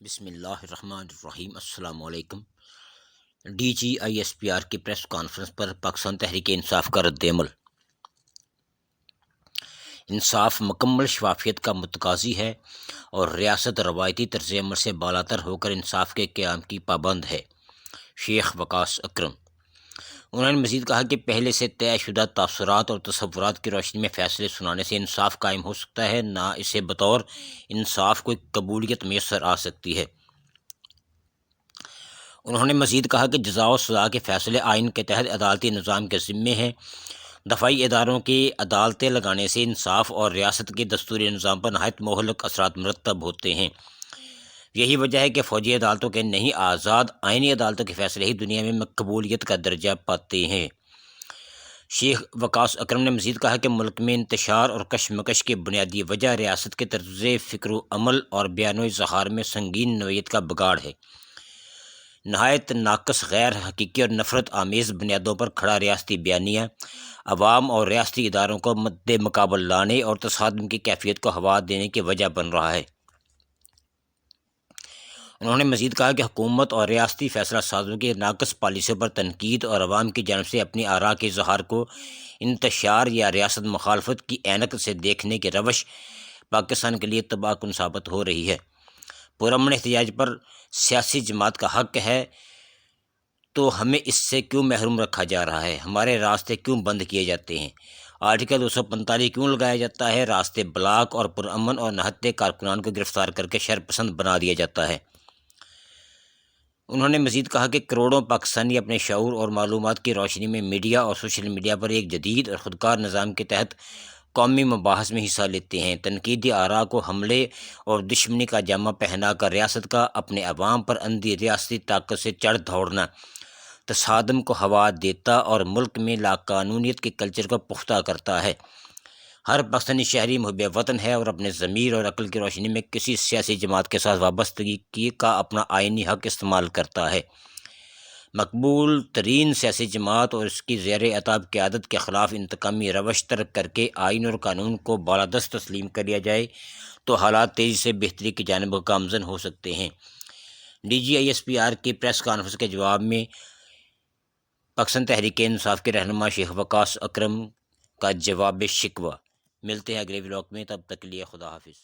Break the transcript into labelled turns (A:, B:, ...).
A: بسم اللہ الرحمن الرحیم۔ السلام علیکم۔ D G I S P R کی پریس کانفرنس پر پاکستان تحریک انصاف کا رد عمل۔ انصاف مکمل شفافیت کا متقاضی ہے اور ریاست روایتی طرز عمل سے بالاتر ہو کر انصاف کے قیام کی پابند ہے: شیخ وقاص اکرم۔ انہوں نے مزید کہا کہ پہلے سے طے شدہ تاثرات اور تصورات کی روشنی میں فیصلے سنانے سے انصاف قائم ہو سکتا ہے، نہ اسے بطور انصاف کوئی قبولیت میسر آ سکتی ہے۔ انہوں نے مزید کہا کہ جزا و سزا کے فیصلے آئین کے تحت عدالتی نظام کے ذمے ہیں۔ دفاعی اداروں کی عدالتیں لگانے سے انصاف اور ریاست کے دستوری نظام پر نہایت مہلک اثرات مرتب ہوتے ہیں۔ یہی وجہ ہے کہ فوجی عدالتوں کے نہیں، آزاد آئینی عدالتوں کے فیصلے ہی دنیا میں مقبولیت کا درجہ پاتے ہیں۔ شیخ وقاص اکرم نے مزید کہا کہ ملک میں انتشار اور کشمکش کی بنیادی وجہ ریاست کے طرز فکر و عمل اور بیان و اظہار میں سنگین نوعیت کا بگاڑ ہے۔ نہایت ناقص، غیر حقیقی اور نفرت آمیز بنیادوں پر کھڑا ریاستی بیانیہ عوام اور ریاستی اداروں کو مد مقابل لانے اور تصادم کی کیفیت کو ہوا دینے کی وجہ بن رہا ہے۔ انہوں نے مزید کہا کہ حکومت اور ریاستی فیصلہ سازوں کی ناقص پالیسیوں پر تنقید اور عوام کی جانب سے اپنی آراء کے اظہار کو انتشار یا ریاست مخالفت کی عینک سے دیکھنے کی روش پاکستان کے لیے تباہ کن ثابت ہو رہی ہے۔ پرامن احتجاج پر سیاسی جماعت کا حق ہے، تو ہمیں اس سے کیوں محروم رکھا جا رہا ہے؟ ہمارے راستے کیوں بند کیے جاتے ہیں؟ آرٹیکل 245 کیوں لگایا جاتا ہے؟ راستے بلاک اور پرامن اور نہتے کارکنان کو گرفتار کر کے شرپسند بنا دیا جاتا ہے۔ انہوں نے مزید کہا کہ کروڑوں پاکستانی اپنے شعور اور معلومات کی روشنی میں میڈیا اور سوشل میڈیا پر ایک جدید اور خودکار نظام کے تحت قومی مباحث میں حصہ لیتے ہیں۔ تنقیدی آراء کو حملے اور دشمنی کا جامہ پہنا کر ریاست کا اپنے عوام پر اندھی ریاستی طاقت سے چڑھ دوڑنا تصادم کو ہوا دیتا اور ملک میں لاقانونیت کے کلچر کو پختہ کرتا ہے۔ ہر پاکستانی شہری محب وطن ہے اور اپنے ضمیر اور عقل کی روشنی میں کسی سیاسی جماعت کے ساتھ وابستگی کا اپنا آئینی حق استعمال کرتا ہے۔ مقبول ترین سیاسی جماعت اور اس کی زیر اطاعت قیادت کے خلاف انتقامی روش ترک کر کے آئین اور قانون کو بالادست تسلیم کر لیا جائے تو حالات تیزی سے بہتری کی جانب گامزن ہو سکتے ہیں۔ D G I S P R کی پریس کانفرنس کے جواب میں پاکستان تحریک انصاف کے رہنما شیخ وقاص اکرم کا جواب شکوہ۔ ملتے ہیں اگلے ولاگ میں، تب تک کے لیے خدا حافظ۔